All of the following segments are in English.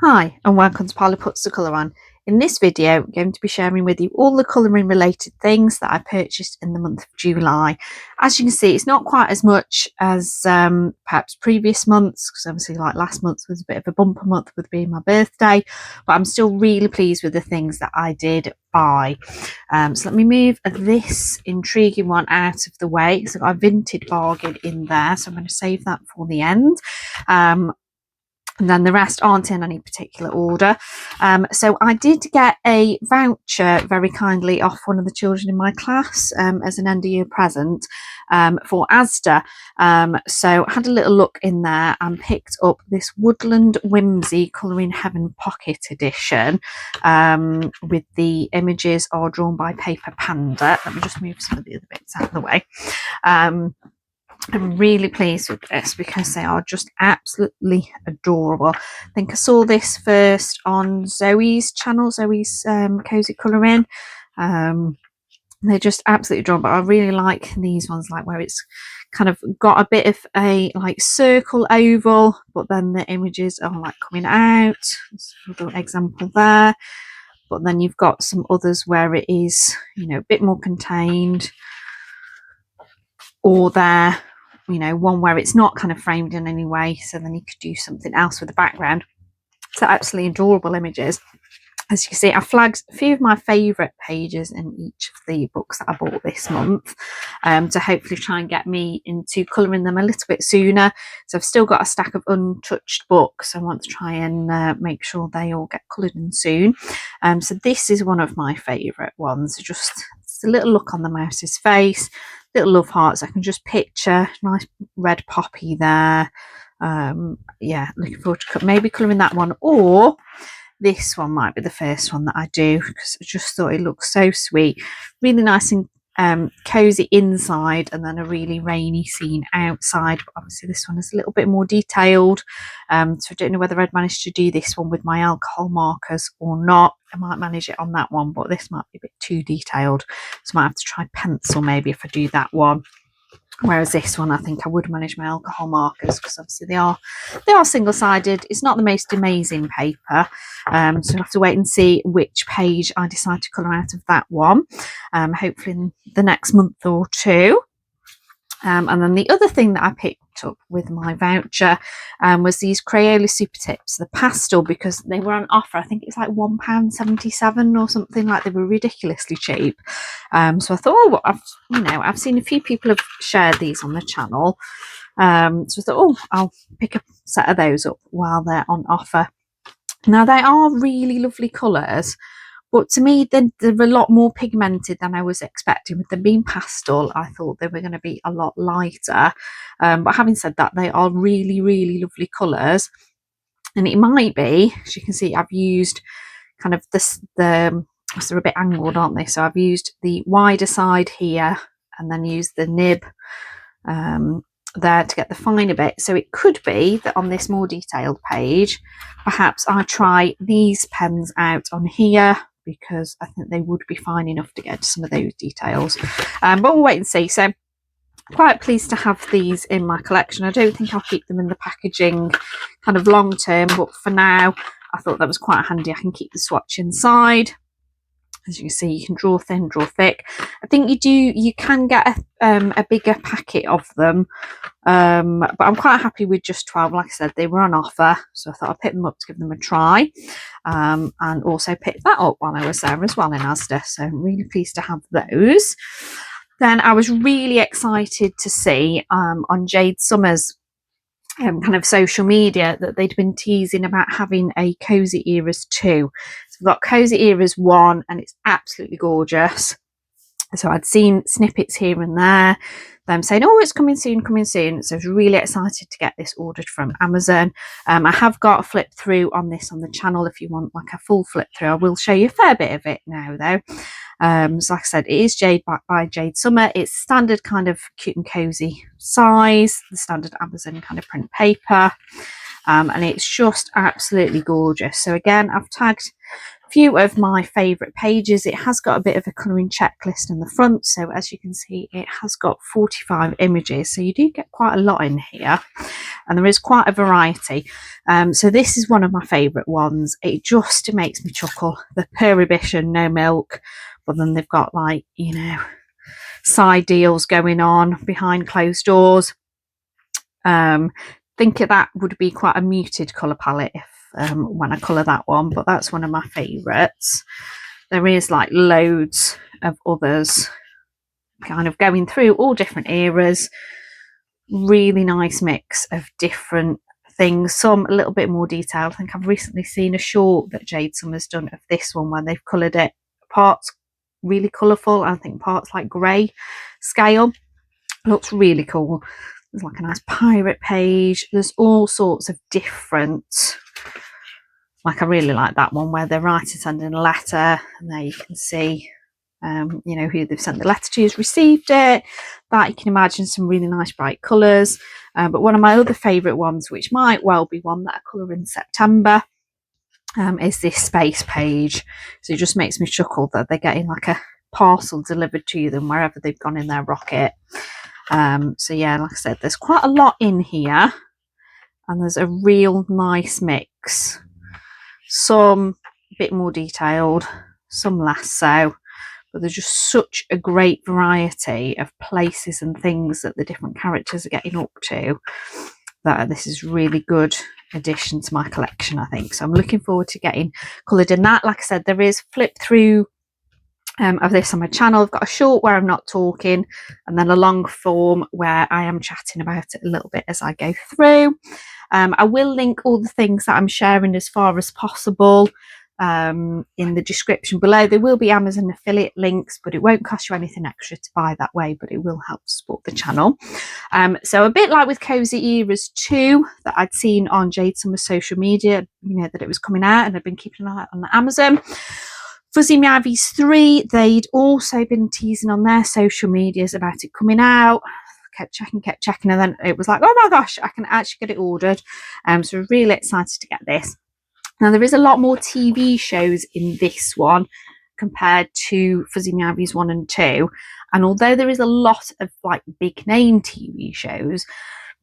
Hi and welcome to Paula Puts the Colour On. In this video I'm going to be sharing with you all the colouring related things that I purchased in the month of July. As you can see, it's not quite as much as perhaps previous months, because obviously like last month was a bit of a bumper month with being my birthday, but I'm still really pleased with the things that I did buy. So let me move this intriguing one out of the way. So I've got a Vinted bargain in there, so I'm going to save that for the end. And then the rest aren't in any particular order. So I did get a voucher very kindly off one of the children in my class as an end of year present for Asda. So I had a little look in there and picked up this Woodland Whimsy Colouring Heaven Pocket Edition with the images are drawn by Paper Panda. Let me just move some of the other bits out of the way. I'm really pleased with this because they are just absolutely adorable. I think I saw this first on Zoe's channel, Zoe's Cozy Colouring. They're just absolutely adorable. I really like these ones, like where it's kind of got a bit of a like circle oval, but then the images are like coming out. There's another example there. But then you've got some others where it is, you know, a bit more contained, or there, you know, one where it's not kind of framed in any way, so then you could do something else with the background. So absolutely adorable images. As you can see, I flagged a few of my favourite pages in each of the books that I bought this month to hopefully try and get me into colouring them a little bit sooner. So I've still got a stack of untouched books. I want to try and make sure they all get coloured in soon. So this is one of my favourite ones. Just a little look on the mouse's face, little love hearts. I can just picture nice red poppy there. Yeah, looking forward to maybe colouring that one, or this one might be the first one that I do, because I just thought it looked so sweet, really nice and cozy inside, and then a really rainy scene outside. But obviously this one is a little bit more detailed, so I don't know whether I'd manage to do this one with my alcohol markers or not. I might manage it on that one, but this might be a bit too detailed, so I might have to try pencil maybe if I do that one. Whereas this one, I think I would manage my alcohol markers, because obviously they are single-sided. It's not the most amazing paper, so I'll have to wait and see which page I decide to colour out of that one, hopefully in the next month or two. And then the other thing that I picked up with my voucher was these Crayola Super Tips, the pastel, because they were on offer. I think it's like £1.77 or something, like they were ridiculously cheap. So I thought, oh, I've seen a few people have shared these on the channel. So I thought, oh, I'll pick a set of those up while they're on offer. Now they are really lovely colours, but to me, they're a lot more pigmented than I was expecting. With them being pastel, I thought they were going to be a lot lighter. But having said that, they are really, really lovely colours. And it might be, as you can see, I've used kind of they're a bit angled, aren't they? So I've used the wider side here and then used the nib there to get the finer bit. So it could be that on this more detailed page, perhaps I try these pens out on here, because I think they would be fine enough to get some of those details. But we'll wait and see. So quite pleased to have these in my collection. I don't think I'll keep them in the packaging kind of long term, but for now I thought that was quite handy. I can keep the swatch inside. As you can see, you can draw thin, draw thick. I think you can get a bigger packet of them, but I'm quite happy with just 12. Like I said, they were on offer, so I thought I'd pick them up to give them a try, and also pick that up while I was there as well in Asda. So I'm really pleased to have those. Then I was really excited to see on Jade Summers' kind of social media that they'd been teasing about having a Cozy Eras 2. So we've got Cozy Eras 1, and it's absolutely gorgeous. So I'd seen snippets here and there, them saying, oh, it's coming soon, coming soon. So I was really excited to get this ordered from Amazon. I have got a flip through on this on the channel if you want like a full flip through. I will show you a fair bit of it now though. So like I said, it is Jade by Jade Summer. It's standard kind of cute and cozy size, the standard Amazon kind of print paper. And it's just absolutely gorgeous. So again, I've tagged few of my favourite pages. It has got a bit of a colouring checklist in the front, so as you can see it has got 45 images, so you do get quite a lot in here, and there is quite a variety. So this is one of my favourite ones. It just makes me chuckle. The prohibition, no milk, but then they've got, like, you know, side deals going on behind closed doors. Think that would be quite a muted colour palette if when I colour that one, but that's one of my favourites. There is like loads of others kind of going through all different eras. Really nice mix of different things, some a little bit more detailed. I think I've recently seen a short that Jade Summer's done of this one where they've coloured it parts really colourful, I think parts like grey scale. Looks really cool. There's like a nice pirate page. There's all sorts of different, like I really like that one where the writer sending a letter, and there you can see you know, who they've sent the letter to has received it. That you can imagine some really nice bright colours. But one of my other favourite ones, which might well be one that I colour in September, is this space page. So it just makes me chuckle that they're getting like a parcel delivered to them wherever they've gone in their rocket. So yeah, like I said, there's quite a lot in here, and there's a real nice mix. Some a bit more detailed, some less so, but there's just such a great variety of places and things that the different characters are getting up to, that this is really good addition to my collection, I think. So I'm looking forward to getting coloured in that. Like I said, there is flip through of this on my channel. I've got a short where I'm not talking, and then a long form where I am chatting about it a little bit as I go through. I will link all the things that I'm sharing as far as possible in the description below. There will be Amazon affiliate links, but it won't cost you anything extra to buy that way, but it will help support the channel. So a bit like with Cozy Eras 2 that I'd seen on Jade Summer's social media, you know, that it was coming out, and I've been keeping an eye on Amazon. Fuzzy Meowies 3, they'd also been teasing on their social medias about it coming out. Kept checking, and then it was like, oh my gosh, I can actually get it ordered. So we're really excited to get this. Now there is a lot more TV shows in this one compared to Fuzzy Meowies 1 and 2, and although there is a lot of like big name TV shows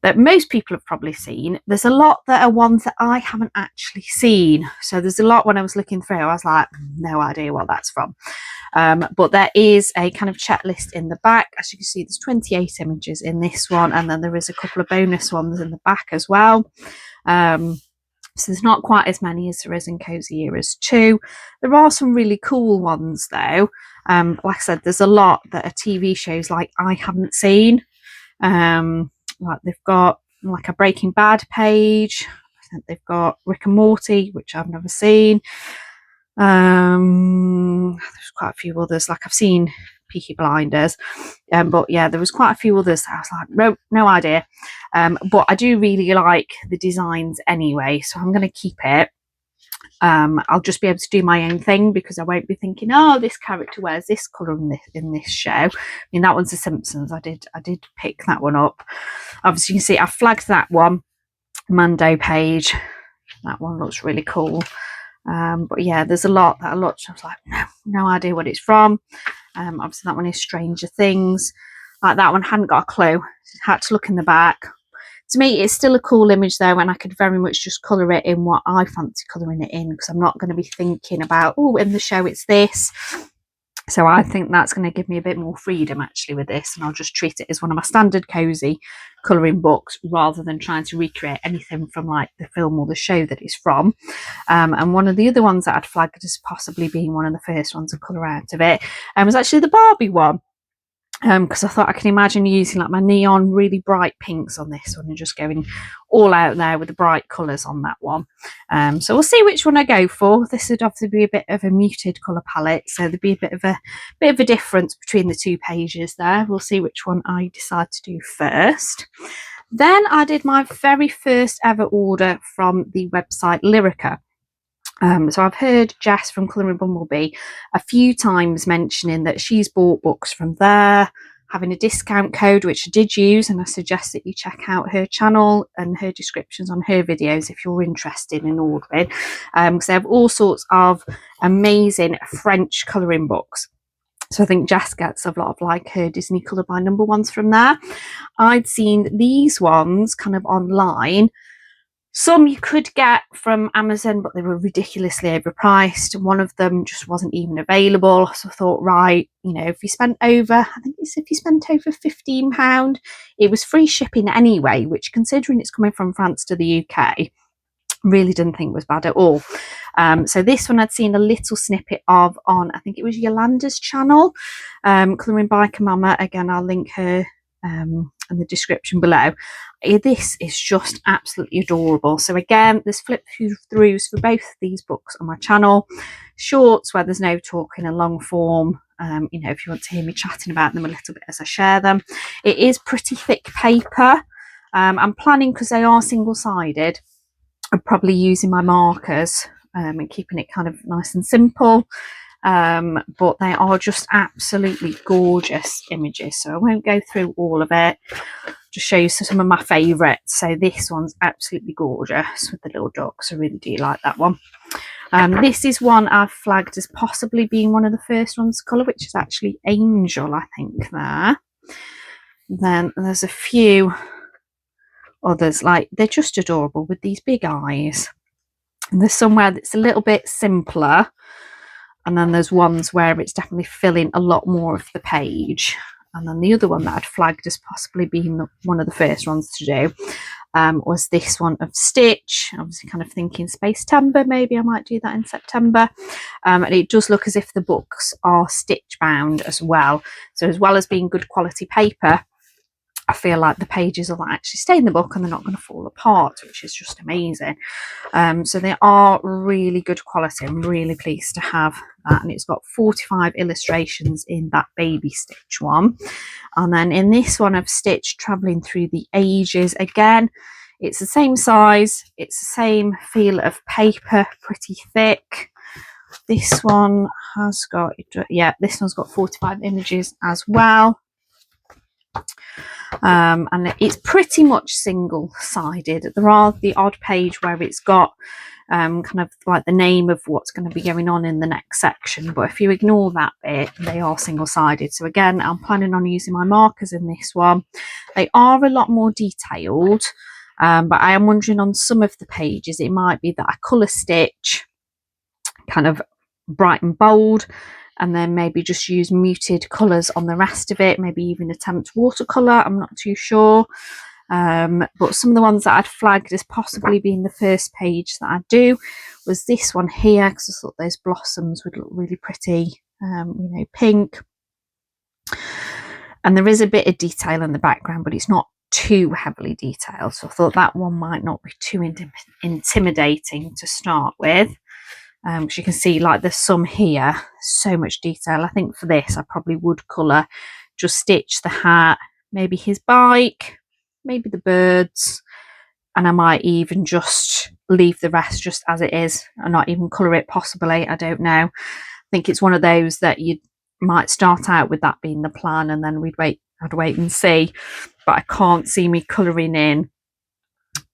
that most people have probably seen, there's a lot that are ones that I haven't actually seen. So there's a lot, when I was looking through, I was like, no idea what that's from. But there is a kind of checklist in the back. As you can see, there's 28 images in this one, and then there is a couple of bonus ones in the back as well. So there's not quite as many as there is in Cozy Eras 2. There are some really cool ones though. Like I said, there's a lot that are TV shows like I haven't seen. Like they've got like a Breaking Bad page. I think they've got Rick and Morty, which I've never seen. There's quite a few others, like I've seen Peaky Blinders, but yeah, there was quite a few others. I was like, no idea. But I do really like the designs anyway, so I'm going to keep it. I'll just be able to do my own thing because I won't be thinking, oh, this character wears this colour in this show. I mean, that one's The Simpsons. I did pick that one up. Obviously, you can see I flagged that one, Mando page. That one looks really cool. But yeah, there's a lot that I looked. I was like, no idea what it's from. Obviously, that one is Stranger Things. Like that one, hadn't got a clue. Had to look in the back. To me, it's still a cool image though, and I could very much just colour it in what I fancy colouring it in, because I'm not going to be thinking about, oh, in the show it's this. So I think that's going to give me a bit more freedom actually with this, and I'll just treat it as one of my standard cozy colouring books rather than trying to recreate anything from like the film or the show that it's from. And one of the other ones that I'd flagged as possibly being one of the first ones to colour out of it was actually the Barbie one. Because I thought I can imagine using like my neon really bright pinks on this one and just going all out there with the bright colours on that one. So we'll see which one I go for. This would obviously be a bit of a muted colour palette, so there'd be a bit of a difference between the two pages there. We'll see which one I decide to do first. Then I did my very first ever order from the website Lyrica. So I've heard Jess from Colouring Bumblebee a few times mentioning that she's bought books from there, having a discount code, which I did use, and I suggest that you check out her channel and her descriptions on her videos if you're interested in ordering, because they have all sorts of amazing French colouring books. So I think Jess gets a lot of like her Disney Colour by Number ones from there. I'd seen these ones kind of online. Some you could get from Amazon, but they were ridiculously overpriced. One of them just wasn't even available. So I thought, right, you know, if you spent over, I think it's if you spent over £15, it was free shipping anyway, which considering it's coming from France to the UK, really didn't think was bad at all. So this one I'd seen a little snippet of on, I think it was Yolanda's channel, Colouring by Mama. Again, I'll link her in the description below. This is just absolutely adorable. So again, there's flip throughs for both of these books on my channel. Shorts where there's no talking, and long form, you know, if you want to hear me chatting about them a little bit as I share them. It is pretty thick paper. I'm planning, because they are single-sided, I'm probably using my markers and keeping it kind of nice and simple. But they are just absolutely gorgeous images. So I won't go through all of it. Just show you some of my favourites. So this one's absolutely gorgeous with the little dogs. I really do like that one. This is one I've flagged as possibly being one of the first ones to colour, which is actually Angel, I think, there. Then there's a few others, like they're just adorable with these big eyes. And there's somewhere that's a little bit simpler, and then there's ones where it's definitely filling a lot more of the page. And then the other one that I'd flagged as possibly being one of the first ones to do was this one of Stitch. Obviously kind of thinking September, maybe I might do that in September. And it does look as if the books are stitch bound as well. So as well as being good quality paper, I feel like the pages will actually stay in the book and they're not going to fall apart, which is just amazing. So they are really good quality. I'm really pleased to have that. And it's got 45 illustrations in that baby Stitch one. And then in this one of Stitch travelling through the ages, again, it's the same size. It's the same feel of paper, pretty thick. This one has got, yeah, this one's got 45 images as well. And it's pretty much single-sided. There are the odd page where it's got kind of like the name of what's going to be going on in the next section, but if you ignore that bit, they are single-sided. So again, I'm planning on using my markers in this one. They are a lot more detailed, but I am wondering on some of the pages it might be that I colour stitch kind of bright and bold, and then maybe just use muted colours on the rest of it, maybe even attempt watercolour, I'm not too sure. But some of the ones that I'd flagged as possibly being the first page that I'd do was this one here, because I thought those blossoms would look really pretty, you know, pink. And there is a bit of detail in the background, but it's not too heavily detailed. So I thought that one might not be too intimidating to start with. As you can see, like there's some here, so much detail. I think for this, I probably would colour just Stitch, the hat, maybe his bike, maybe the birds, and I might even just leave the rest just as it is and not even colour it possibly. I don't know. I think it's one of those that you might start out with that being the plan, and then I'd wait and see. But I can't see me colouring in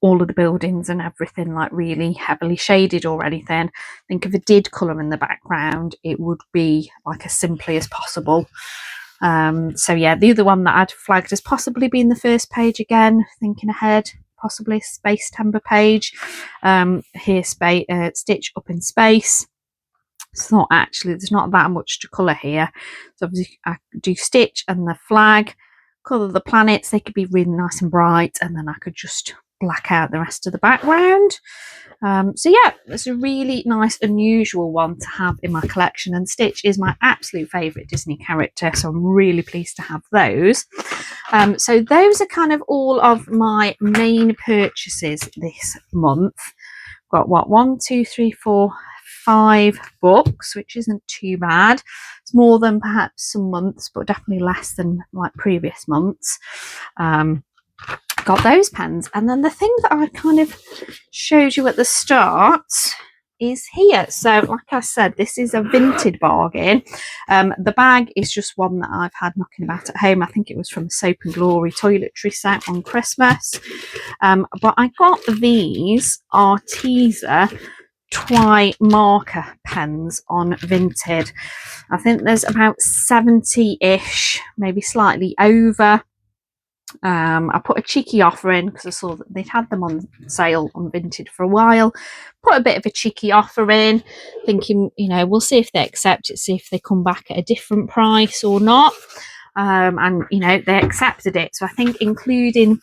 all of the buildings and everything like really heavily shaded or anything. I think if I did colour in the background, it would be like as simply as possible. So yeah, the other one that I'd flagged as possibly being the first page, again thinking ahead, possibly September page. Here Stitch up in space. It's not actually, there's not that much to colour here. So obviously I do Stitch and the flag, colour the planets, they could be really nice and bright, and then I could just black out the rest of the background. So yeah, it's a really nice unusual one to have in my collection, and Stitch is my absolute favourite Disney character, so I'm really pleased to have those. So those are kind of all of my main purchases this month. Got what, 1, 2, 3, 4, 5 books, which isn't too bad. It's more than perhaps some months, but definitely less than like previous months. Got those pens, and then the thing that I kind of showed you at the start is here. So like I said, this is a Vinted bargain. The bag is just one that I've had knocking about at home. I think it was from a Soap and Glory toiletry set on Christmas. But I got these Arteza Twi marker pens on Vinted. I think there's about 70-ish, maybe slightly over. I put a cheeky offer in because I saw that they'd had them on sale on Vinted for a while. Put a bit of a cheeky offer in, thinking, you know, we'll see if they accept it, see if they come back at a different price or not. And, you know, they accepted it. So I think including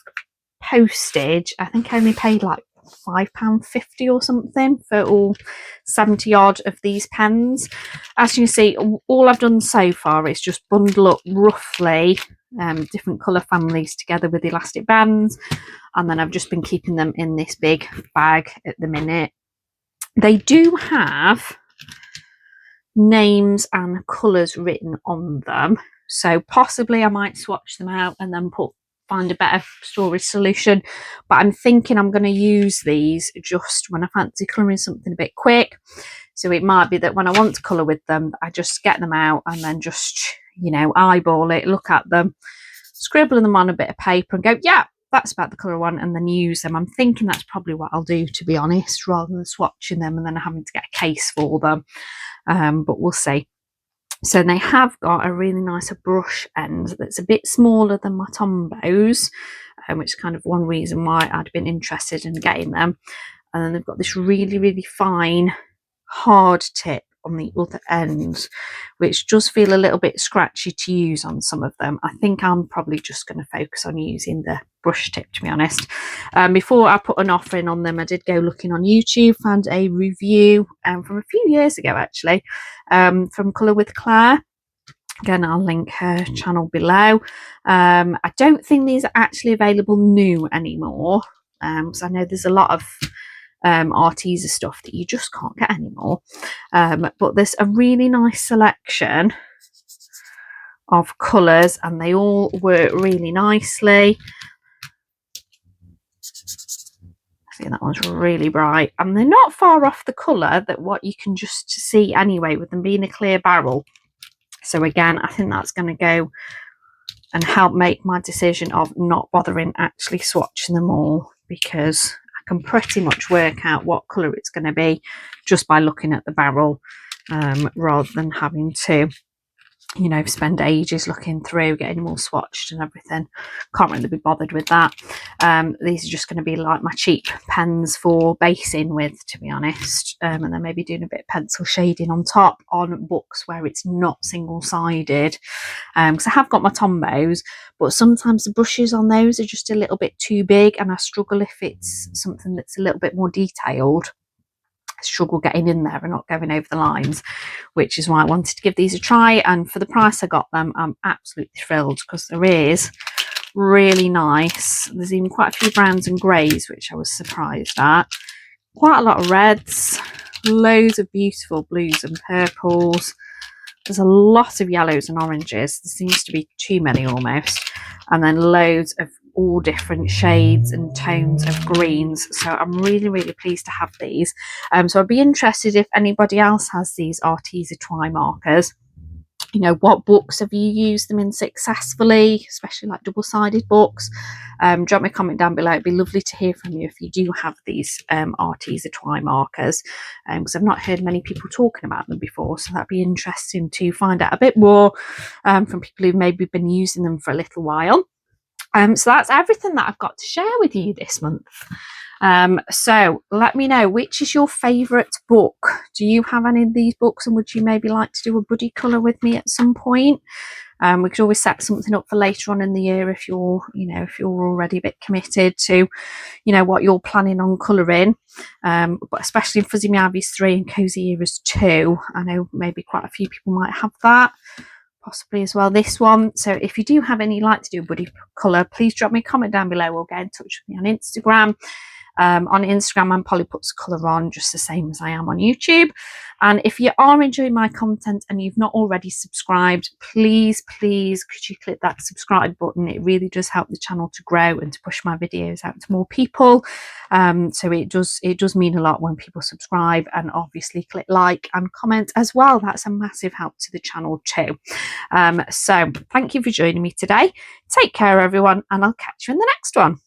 postage, I think I only paid like £5.50 or something for all 70 odd of these pens. As you can see, all I've done so far is just bundle up roughly different colour families together with elastic bands, and then I've just been keeping them in this big bag at the minute. They do have names and colours written on them, so possibly I might swatch them out and then find a better storage solution, but I'm thinking I'm going to use these just when I fancy colouring something a bit quick. So it might be that when I want to colour with them, I just get them out and then just, you know, eyeball it, look at them, scribble them on a bit of paper and go, yeah, that's about the colour I want, and then use them. I'm thinking that's probably what I'll do, to be honest, rather than swatching them and then having to get a case for them. But we'll see. So they have got a really nice brush end that's a bit smaller than my Tombows, which is kind of one reason why I'd been interested in getting them. And then they've got this really, really fine hard tip on the other end, which does feel a little bit scratchy to use on some of them. I think I'm probably just going to focus on using the brush tip, to be honest. Before I put an offer in on them, I did go looking on YouTube, found a review from a few years ago actually, from Colour with Claire. Again, I'll link her channel below. I don't think these are actually available new anymore, because I know there's a lot of Arteza stuff that you just can't get anymore, but there's a really nice selection of colours and they all work really nicely. See, that one's really bright and they're not far off the colour that what you can just see anyway, with them being a clear barrel. So again, I think that's going to go and help make my decision of not bothering actually swatching them all, because I can pretty much work out what colour it's going to be just by looking at the barrel, rather than having to, you know, spend ages looking through, getting them all swatched and everything. Can't really be bothered with that. These are just going to be like my cheap pens for basing with, to be honest, and then maybe doing a bit of pencil shading on top on books where it's not single-sided, because I have got my Tombows, but sometimes the brushes on those are just a little bit too big and I struggle if it's something that's a little bit more detailed. I struggle getting in there and not going over the lines, which is why I wanted to give these a try. And for the price I got them, I'm absolutely thrilled, because there is really nice, there's even quite a few browns and greys, which I was surprised at, quite a lot of reds, loads of beautiful blues and purples, there's a lot of yellows and oranges, there seems to be too many almost, and then loads of all different shades and tones of greens. So I'm really, really pleased to have these. So I'd be interested if anybody else has these Arteza Twi markers. You know, what books have you used them in successfully, especially like double-sided books? Drop me a comment down below. It'd be lovely to hear from you if you do have these Arteza Twi markers, because I've not heard many people talking about them before, so that'd be interesting to find out a bit more from people who've maybe been using them for a little while. So that's everything that I've got to share with you this month. So let me know, which is your favourite book? Do you have any of these books, and would you maybe like to do a buddy colour with me at some point? We could always set something up for later on in the year if you're, you know, if you're already a bit committed to, you know, what you're planning on colouring. But especially in Fuzzy Meowies 3 and Cozy Eras 2, I know maybe quite a few people might have that. Possibly as well this one. So if you do have any like to do a buddy colour, please drop me a comment down below or get in touch with me on Instagram. On Instagram, I'm Polly Puts Colour On, just the same as I am on YouTube. And if you are enjoying my content and you've not already subscribed, please could you click that subscribe button. It really does help the channel to grow and to push my videos out to more people. So it does mean a lot when people subscribe, and obviously click like and comment as well. That's a massive help to the channel too. So thank you for joining me today. Take care everyone, and I'll catch you in the next one.